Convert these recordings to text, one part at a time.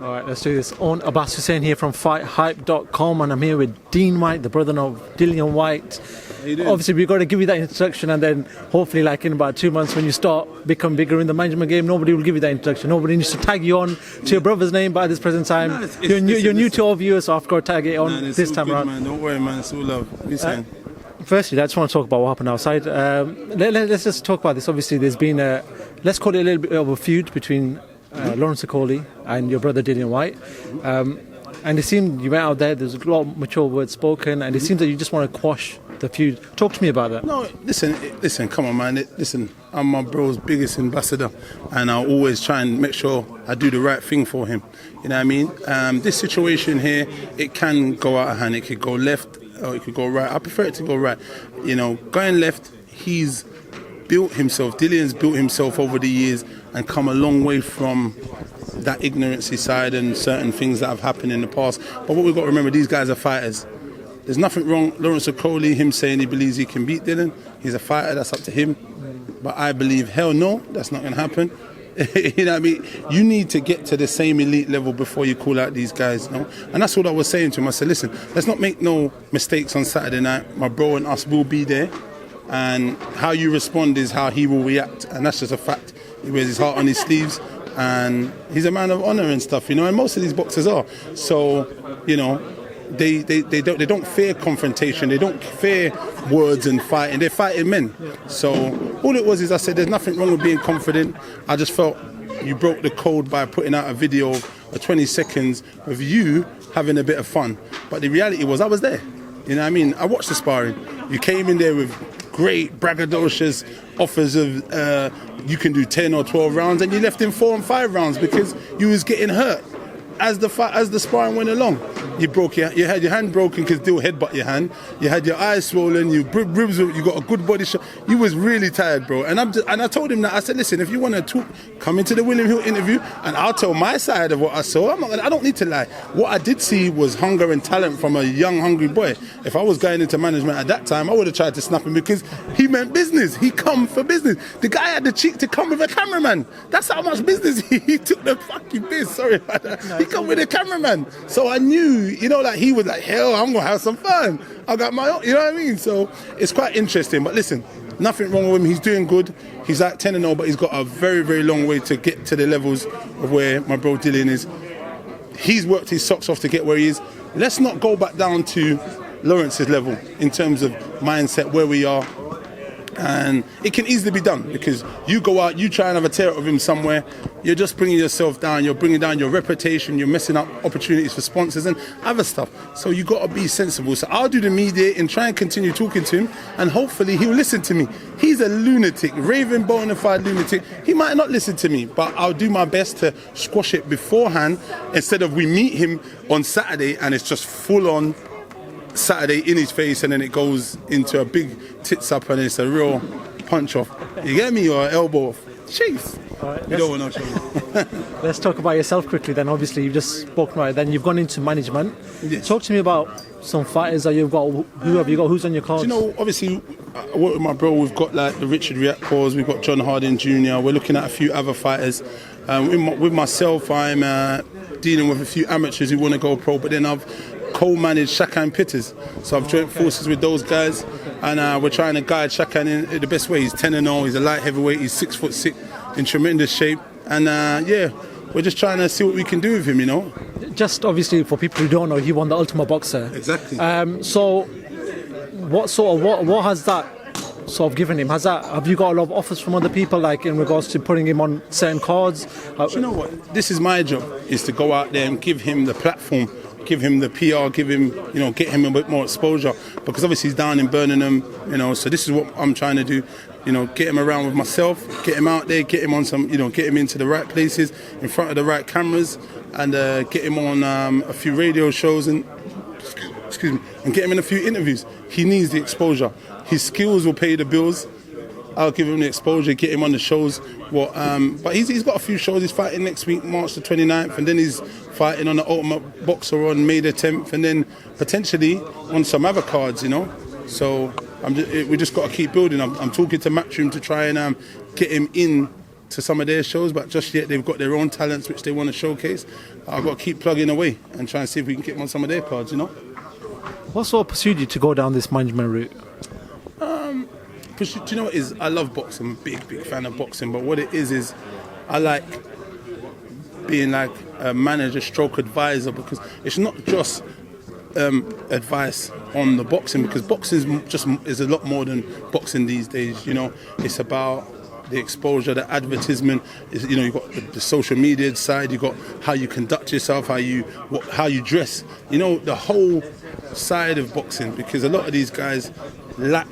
All right, let's do this. On Abbas Hussain here from FightHype.com, and I'm here with Dean Whyte, the brother of Dillian Whyte. How you doing? Obviously, we've got to give you that introduction, and then hopefully, like in about 2 months, when you start become bigger in the management game, nobody will give you that introduction. Nobody needs to tag you on to your brother's name. But at this present time, you're new to our viewers, so I've got to tag it on this time around. Man. Don't worry, man. It's all love. Firstly, I just want to talk about what happened outside. Let's just talk about this. Obviously, there's been let's call it a little bit of a feud between Lawrence Okolie and your brother Dillian Whyte. And it seemed you went out there, there's a lot of mature words spoken, and it seems that you just want to quash the feud. Talk to me about that. No, listen, come on, man. Listen, I'm my bro's biggest ambassador, and I'll always try and make sure I do the right thing for him. You know what I mean? This situation here, it can go out of hand. It could go left, or it could go right. I prefer it to go right. You know, going left, he's built himself. Dillian's built himself over the years and come a long way from that ignorancy side and certain things that have happened in the past. But what we've got to remember, these guys are fighters. There's nothing wrong. Lawrence Okolie, him saying he believes he can beat Dillian, he's a fighter, that's up to him. But I believe, hell no, that's not going to happen. You know what I mean? You need to get to the same elite level before you call out these guys. You know? And that's what I was saying to him. I said, listen, let's not make no mistakes on Saturday night. My bro and us will be there. And how you respond is how he will react. And that's just a fact. He wears his heart on his sleeves. And he's a man of honor and stuff, you know, and most of these boxers are. So, you know, they don't fear confrontation, they don't fear words and fighting, they're fighting men. So all it was is I said there's nothing wrong with being confident. I just felt you broke the code by putting out a video of 20 seconds of you having a bit of fun. But the reality was I was there. You know what I mean? I watched the sparring. You came in there with great braggadocious offers of you can do 10 or 12 rounds, and you left in 4 and 5 rounds because you was getting hurt as the sparring went along. You had your hand broken because Dill headbutt your hand. You had your eyes swollen. You ribs. You got a good body shot. You was really tired, bro. And I told him that. I said, listen, if you want to talk, come into the William Hill interview, and I'll tell my side of what I saw. I don't need to lie. What I did see was hunger and talent from a young, hungry boy. If I was going into management at that time, I would have tried to snap him because he meant business. He come for business. The guy had the cheek to come with a cameraman. That's how much business he took the fucking piss. Sorry about that. No, he come with a cameraman. So I knew, you know, like he was like, hell, I'm going to have some fun. I got my own, you know what I mean? So it's quite interesting. But listen, nothing wrong with him. He's doing good. He's like 10-0, but he's got a very, very long way to get to the levels of where my bro Dillian is. He's worked his socks off to get where he is. Let's not go back down to Lawrence's level in terms of mindset, where we are. And it can easily be done because you go out, you try and have a tear of him somewhere, you're just bringing yourself down, you're bringing down your reputation, you're messing up opportunities for sponsors and other stuff. So you got to be sensible. So I'll do the media and try and continue talking to him, and hopefully he'll listen to me. He's a lunatic, raving bona fide lunatic. He might not listen to me, but I'll do my best to squash it beforehand instead of we meet him on Saturday and it's just full on Saturday in his face, and then it goes into a big tits up and it's a real punch off. You get me? Or elbow off. Jeez. Right, you don't want to let's talk about yourself quickly then. Obviously you've just spoken about it, then you've gone into management. Yes. Talk to me about some fighters that you've got. Who have you got? Who's on your cards? You know, obviously I work with my bro. We've got like the Richard Riakpors, we've got John Harding Jr. We're looking at a few other fighters. With myself, I'm dealing with a few amateurs who want to go pro, but then I've co-managed Shakan Pitters, so I've joined forces with those guys, and we're trying to guide Shakan in the best way. He's 10-0, he's a light heavyweight, he's 6'6", in tremendous shape, and yeah, we're just trying to see what we can do with him, you know. Just obviously for people who don't know, he won the Ultimate Boxer. Exactly. So what has that sort of given him? Have you got a lot of offers from other people, like in regards to putting him on certain cards? You know what? This is my job, is to go out there and give him the platform, give him the PR, give him, you know, get him a bit more exposure, because obviously he's down in Birmingham, you know, so this is what I'm trying to do, you know, get him around with myself, get him out there, get him on some, you know, get him into the right places, in front of the right cameras, and get him on a few radio shows and, excuse me, and get him in a few interviews. He needs the exposure. His skills will pay the bills. I'll give him the exposure, get him on the shows. But he's got a few shows. He's fighting next week, March the 29th, and then he's fighting on the Ultimate Boxer on May the 10th, and then potentially on some other cards, you know. So we just got to keep building. I'm talking to Matchroom to try and get him in to some of their shows, but just yet they've got their own talents which they want to showcase. I've got to keep plugging away and try and see if we can get them on some of their cards, you know. What sort of pursued you to go down this management route? Do you know what it is? I love boxing. I'm a big fan of boxing. But what it is I like being like a manager stroke advisor, because it's not just advice on the boxing, because boxing is a lot more than boxing these days. You know, it's about the exposure, the advertisement. You know, you've got the social media side. You've got how you conduct yourself, how you dress. You know, the whole side of boxing, because a lot of these guys lack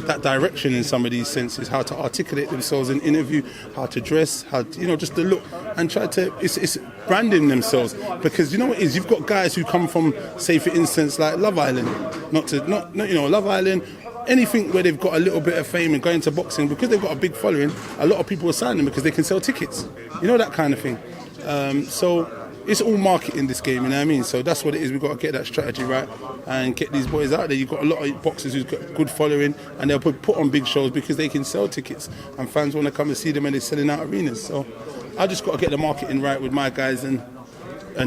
that direction in some of these senses, how to articulate themselves in interview, how to dress, how to, you know, just to look and try to, it's branding themselves. Because you know what it is, you've got guys who come from, say for instance, like Love Island, not you know, Love Island, anything where they've got a little bit of fame and going to boxing, because they've got a big following, a lot of people will sign them because they can sell tickets, you know, that kind of thing. So it's all marketing, this game, you know what I mean? So that's what it is. We've got to get that strategy right and get these boys out there. You've got a lot of boxers who've got good following, and they'll put on big shows because they can sell tickets and fans want to come and see them, and they're selling out arenas. So I just got to get the marketing right with my guys, and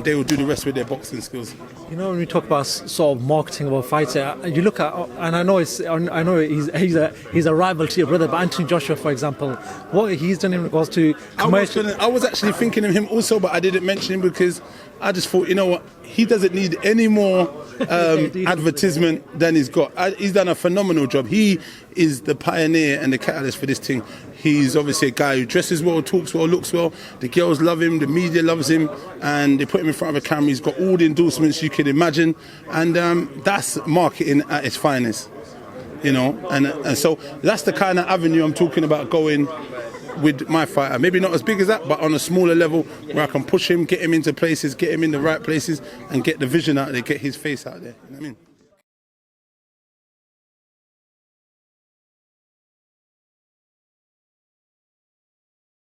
they will do the rest with their boxing skills. You know, when we talk about sort of marketing about fights, you look at, and I know he's a rival to your brother, but Anthony Joshua, for example, what he's done in regards to commercial. I was actually thinking of him also, but I didn't mention him because I just thought, you know what, he doesn't need any more advertisement than he's got. He's done a phenomenal job. He is the pioneer and the catalyst for this thing. He's obviously a guy who dresses well, talks well, looks well. The girls love him, the media loves him, and they put him in front of a camera. He's got all the endorsements you can imagine, and that's marketing at its finest, you know. And so that's the kind of avenue I'm talking about going with my fighter. Maybe not as big as that, but on a smaller level where I can push him, get him into places, get him in the right places, and get the vision out there, get his face out there. You know what I mean?